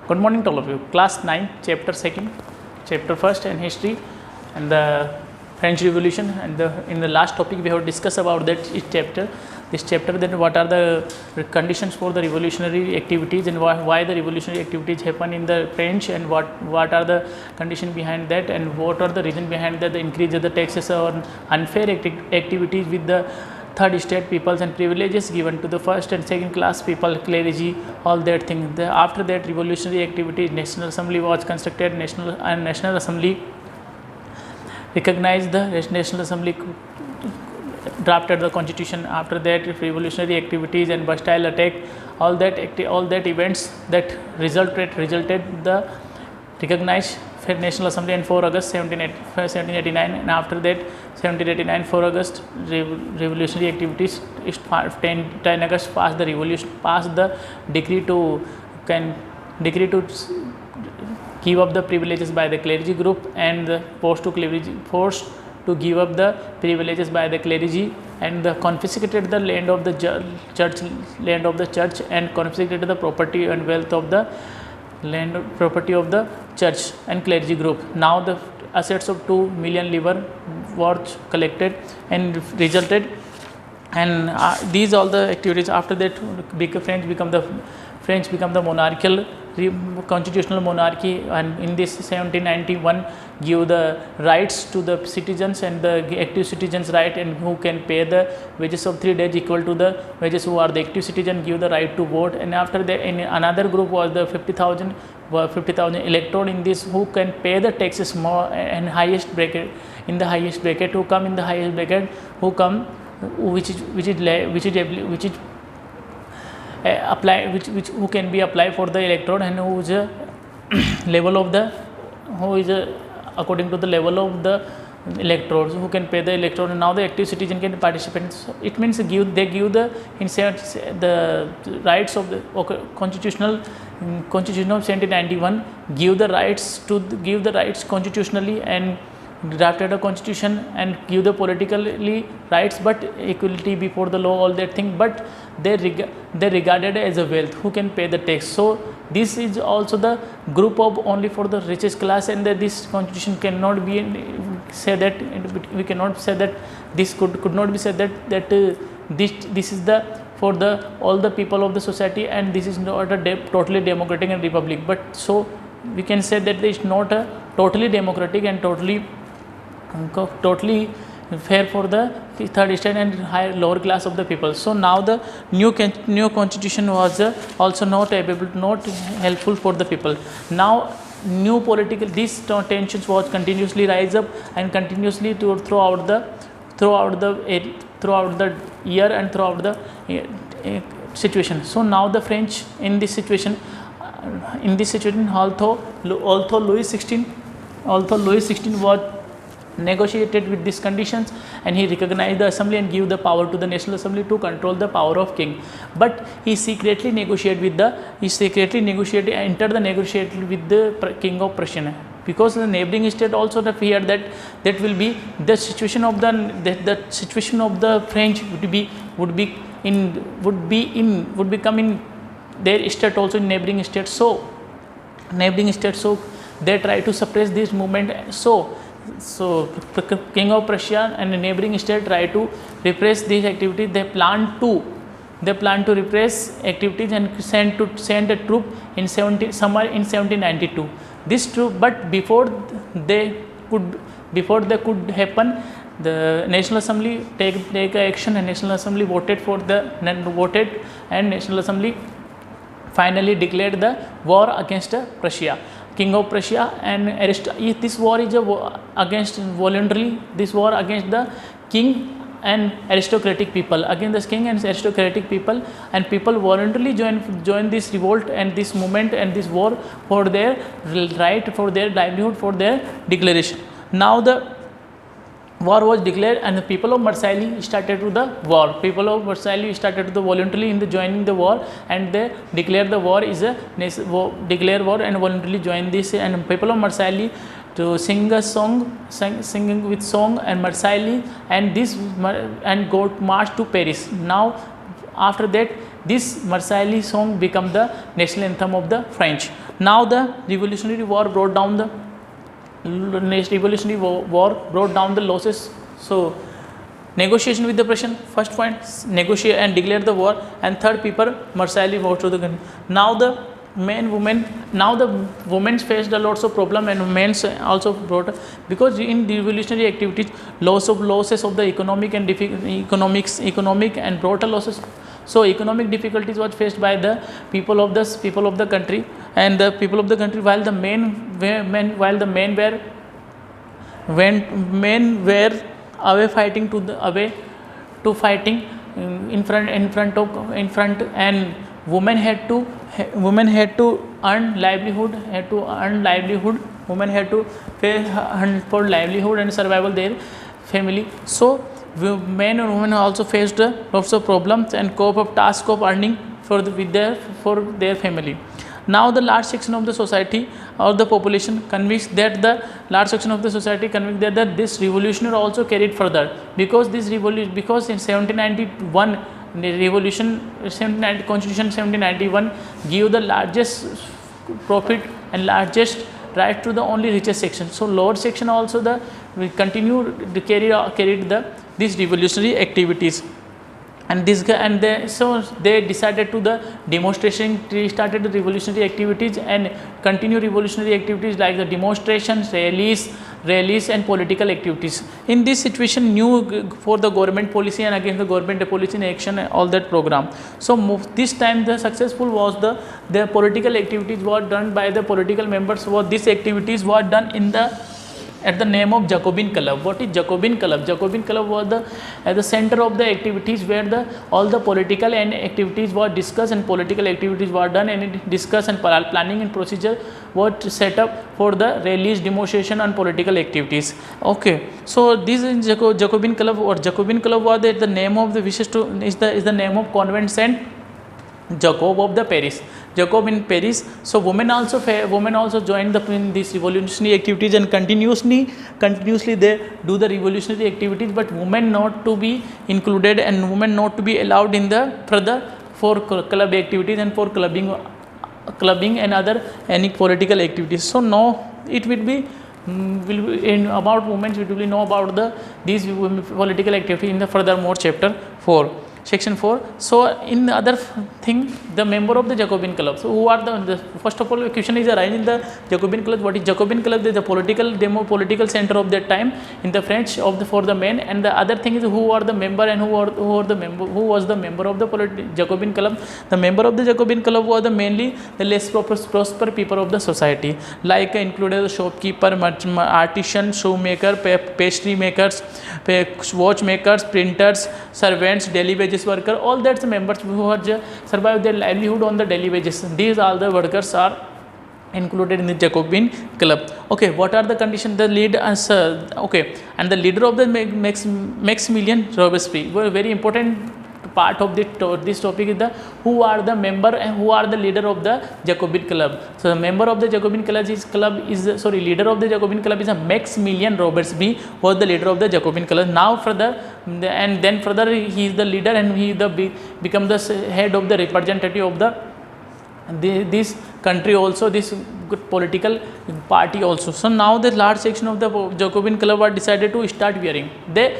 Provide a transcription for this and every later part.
Good morning to all of you. Class 9, chapter 2nd, chapter 1st and history and the French Revolution, and in the last topic we have discussed about that chapter. This chapter, then what are the conditions for the revolutionary activities and why the revolutionary activities happen in the French, and what are the conditions behind that, and what are the reason behind that, the increase of the taxes or unfair activities with the third state peoples and privileges given to the first and second class people, clergy, all that thing. After that revolutionary activities, National Assembly was constructed. National Assembly recognized the National Assembly drafted the constitution. After that, revolutionary activities and Bastille attack, all that events that resulted the recognized National Assembly on 4 August 1789, and after that 1789 4 August revolutionary activities. 10 August passed the decree to give up the privileges by the clergy group, and forced to give up the privileges by the clergy, and confiscated the land of the church, and confiscated the property and wealth of the property of the church and clergy group. Now the assets of 2 million livres were collected and resulted, and these all the activities. After that, French become the monarchical constitutional monarchy, and in this 1791 give the rights to the citizens, and the active citizens right, and who can pay the wages of 3 days equal to the wages who are the active citizen, give the right to vote. And after that, in another group was the 50,000 electorate in this, who can pay the taxes more and highest bracket, in the highest bracket, who come in the highest bracket, who come which is apply, which who can be applied for the electorate, and who is a level of the according to the level of the electors, who can pay the electorate. And now the active citizen can participate. So it means they give the rights of the constitutional of 1791 give the rights constitutionally, and drafted a constitution and give the politically rights, but equality before the law, all that thing, but they regarded as a wealth who can pay the tax. So this is also the group of only for the richest class, and that this constitution cannot be say that we cannot say that this could not be said that this is the for the all the people of the society, and this is not a totally democratic and republic. But so we can say that it is not a totally democratic and totally fair for the third state and lower class of the people. So now the new constitution was also not helpful for the people. Now new political, these tensions was continuously rise up and continuously throughout the year and throughout the situation. So now the French in this situation, although Louis XVI was negotiated with these conditions, and he recognized the assembly and gave the power to the National Assembly to control the power of king, but he secretly entered the negotiation with the king of Prussia, because the neighboring state also feared that will be the situation of the situation of the French would become in their state also, in neighboring states. So they try to suppress this movement. So king of Prussia and the neighboring state try to repress these activities. They plan to repress activities and send a troop in somewhere in 1792. This troop, but before they could happen, the National Assembly take action, and National Assembly voted, and National Assembly finally declared the war against Prussia, king of Prussia, and this war is against voluntarily. This war against the king and aristocratic people, against the king and aristocratic people, and people voluntarily join this revolt and this movement and this war for their right, for their livelihood, for their declaration. Now the war was declared, and the people of Marseille started to the war. People of Marseille started to the voluntarily in the joining the war, and they declared the war is a declare war and voluntarily join this. And people of Marseille to sing a song, singing with song and Marseille, and go march to Paris. Now after that, this Marseille song become the national anthem of the French. Now the revolutionary war brought down the losses. So negotiation with the Prussian, first point, negotiate and declare the war, and third, people mercilessly war to the country. Now the women faced a lots of problem, and men also brought, because in the revolutionary activities losses of the economic and brutal losses. So economic difficulties was faced by the people of the country, and the people of the country, while the men were away fighting in front, and women had to earn livelihood. Women had to pay for livelihood and survival their family. So men and women also faced lots of problems and task of earning for their family. Now the large section of the society or the population convinced that this revolution also carried further, because in 1791 Constitution 1791 gave the largest profit and largest right to the only richest section. So lower section also will continue to carried these revolutionary activities. And they decided to the demonstration, started the revolutionary activities and continue revolutionary activities like the demonstrations, rallies and political activities. In this situation, new for the government policy and against the government policy in action, all that program. So this time the successful was the political activities were done by the political members. These activities were done at the name of Jacobin Club. What is Jacobin Club? Jacobin Club was at the center of the activities where all the political and activities were discussed, and political activities were done and discussed, and planning and procedure were set up for the rallies, demonstration and political activities. Okay, so this is Jacobin Club, or Jacobin Club was the name of the is the name of convent Saint Jacob of the Paris. Jacob in Paris. So women also joined in these revolutionary activities, and continuously they do the revolutionary activities, but women not to be included and women not to be allowed in for club activities and for clubbing and other any political activities. So now it will be in about women, we will know about these political activity in the furthermore chapter 4. Section 4. So in the other thing, the member of the Jacobin Club. So who are the first of all, a question is arising in the Jacobin Club. What is Jacobin Club? They is the political center of that time in the French for the men. And the other thing is who are the member and who was the member of the Jacobin Club. The member of the Jacobin Club was mainly the less prosper people of the society, like included the shopkeeper, artisan, shoemaker, pastry makers, watchmakers, printers, servants, daily wages worker, all that's the members who are survive their livelihood on the daily wages. These all the workers are included in the Jacobin Club. Okay, what are the conditions? The lead answer. Okay, and the leader of the Maximilian Robespierre. Very important part of this topic is who are the member and who are the leader of the Jacobin Club. So the member of the Jacobin Club leader of the Jacobin Club is a Maximilian Robespierre, was the leader of the Jacobin Club. Now further he is the leader, and he become the head of the representative of this country, also this political party also. So now the large section of the Jacobin Club were decided to start wearing. They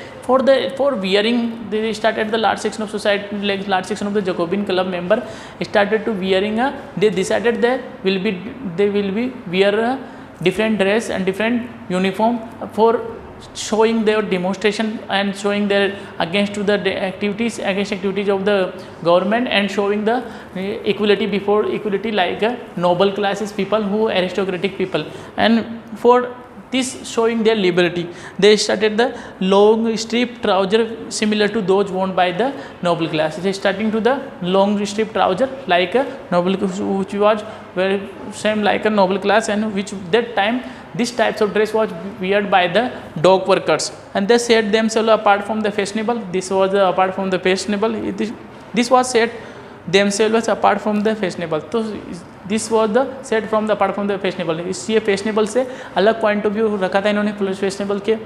started the large section of society, like large section of the Jacobin Club member started to wearing they decided they will be wear a different dress and different uniform for showing their demonstration and showing their against activities of the government, and showing the equality like noble classes people, who aristocratic people, and for this showing their liberty, they started the long strip trouser similar to those worn by the noble class. They starting to the long strip trouser like a noble, which was very same like a noble class, and which that time these types of dress was weared by the dog workers, and they set themselves apart from the fashionable. This was apart from the fashionable. This was set themselves apart from the fashionable. So this was the set from the apart from the fashionable. इसलिए fashionable से अलग point of view रखा था इन्होंने, fashionable के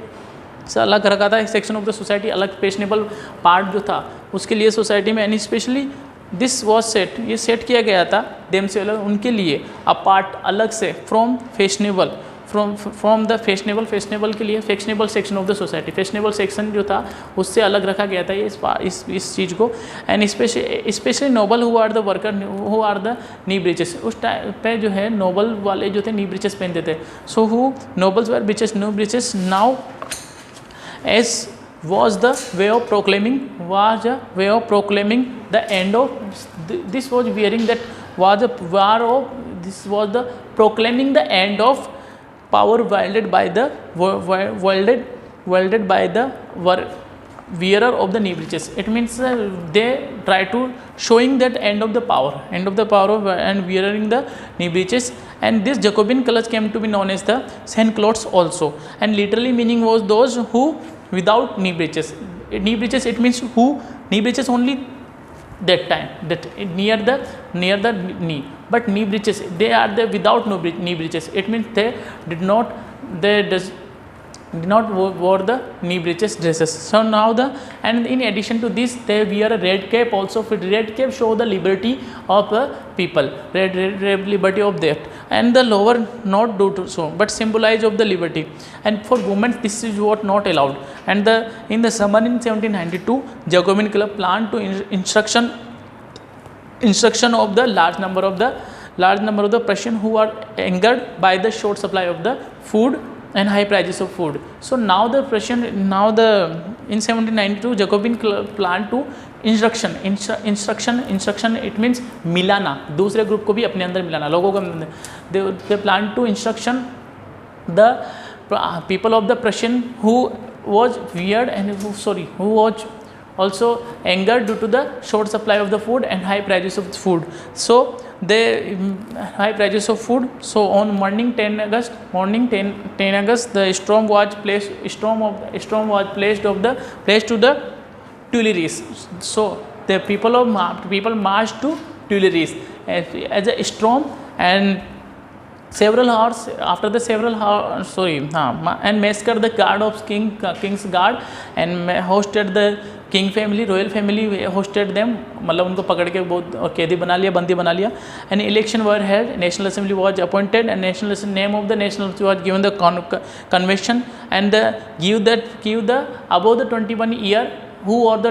से अलग रखा था. सेक्शन ऑफ द सोसाइटी अलग फैशनेबल पार्ट जो था उसके लिए सोसाइटी में, and specially this was set, ये सेट किया गया था देमसेल्व्स, उनके लिए, अपार्ट, अलग से, from fashionable, from the fashionable, fashionable के लिए, fashionable section of the society, fashionable section जो था उससे अलग रखा गया था ये इस चीज़ को। And specially noble who are the worker who are the knee breeches, उस टाइम पे जो है नोबल वाले जो थे नी ब्रीचेस पहनते थे। So who nobles wear breeches, no breeches now as was the way of proclaiming the end of this was wearing that was a war of this was the proclaiming the end of power wielded by the wearer of the knee breeches. It means they try to showing that end of the power and wearing the knee breeches. And this Jacobin colors came to be known as the Saint Clots also, and literally meaning was those who without knee breeches. Knee breeches, it means who knee breeches only that time, that near the knee, but knee breeches they are the without no knee breeches. It means they did not wore the knee breeches dresses. So now and in addition to this they wear a red cape also. Red cape show the liberty of people, red liberty of that, and the lower not do to so but symbolize of the liberty. And for women this is what not allowed. And in the summer in 1792 Jacobin club planned to instruction of the large number of the Prussian who are angered by the short supply of the food and high prices of food. So now the Prussian in 1792 Jacobin club planned to instruction, it means मिलाना, दूसरे group को भी अपने अंदर मिलाना, लोगों को they plan to instruction the people of the Prussian who was weird and who was also angered due to the short supply of the food and high prices of food. So the high prices of food. So on morning 10 August the storm was placed to the Tuileries. So the people marched to Tuileries as a storm, and several hours after the and massacred the guard of king's guard and hosted the king family, royal family hosted them, मतलब उनको पकड़ के बहुत और कैदी बना लिया, बंदी बना लिया. And election were held, national assembly was appointed, and national name of the national assembly was given the convention, and give the above the 21 year who are the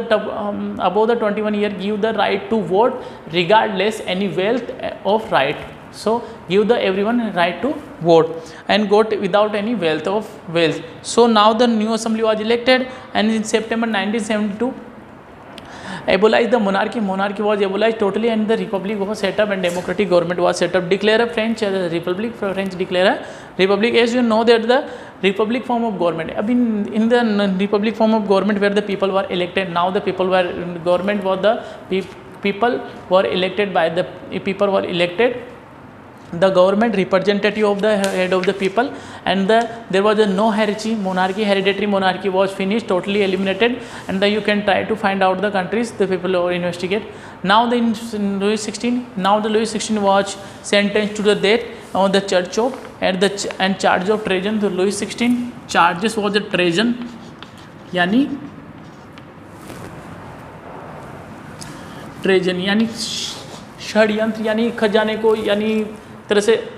above the 21 year give the right to vote regardless any wealth of right. So give the everyone right to vote and vote without any wealth. So now the new assembly was elected, and in September 1972 abolished the monarchy was abolished totally, and the republic was set up and democratic government was set up. Declare a French as a republic. French declare a republic. As you know that the republic form of government, in the republic form of government where the people were elected, now the people were government was the people were elected by the people were elected the government representative of the head of the people, and there was no monarchy, hereditary monarchy was finished, totally eliminated, and you can try to find out the countries the people or investigate. Now in Louis XVI was sentenced to the death on the church of and charge of treason. The Louis XVI charges was the treason, यानी षड्यंत्र, यानी खजाने को, यानी तरह से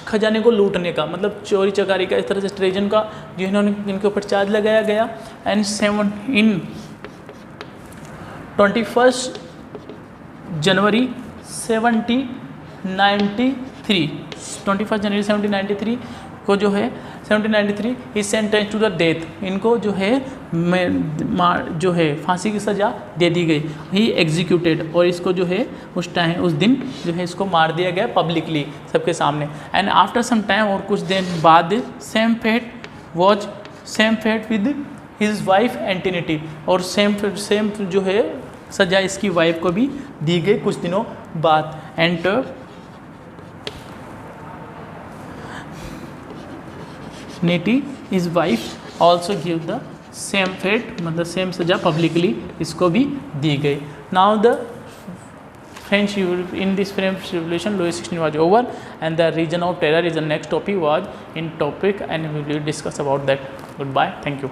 खजाने को लूटने का, मतलब चोरी चकारी का, इस तरह से ट्रेजन का जिन्होंने इनके ऊपर चार्ज लगाया गया. एंड इन 21 जनवरी 1793 को जो है 1793 is sentence to the death. इनको जो है फांसी की सज़ा दे दी गई, ही एग्जीक्यूटेड, और इसको जो है उस दिन जो है इसको मार दिया गया पब्लिकली सबके सामने. एंड आफ्टर सम टाइम, और कुछ दिन बाद, same fate with his wife एंटिनिटी, और सेम जो है सज़ा इसकी वाइफ को भी दी गई कुछ दिनों बाद. And Niti, his wife, also give the same fate, मतलब सेम सजा पब्लिकली इसको भी दी गई. Now the French in this French Revolution, Louis XVI was over, and the region of terror is the next topic and we will discuss about that. Goodbye, thank you.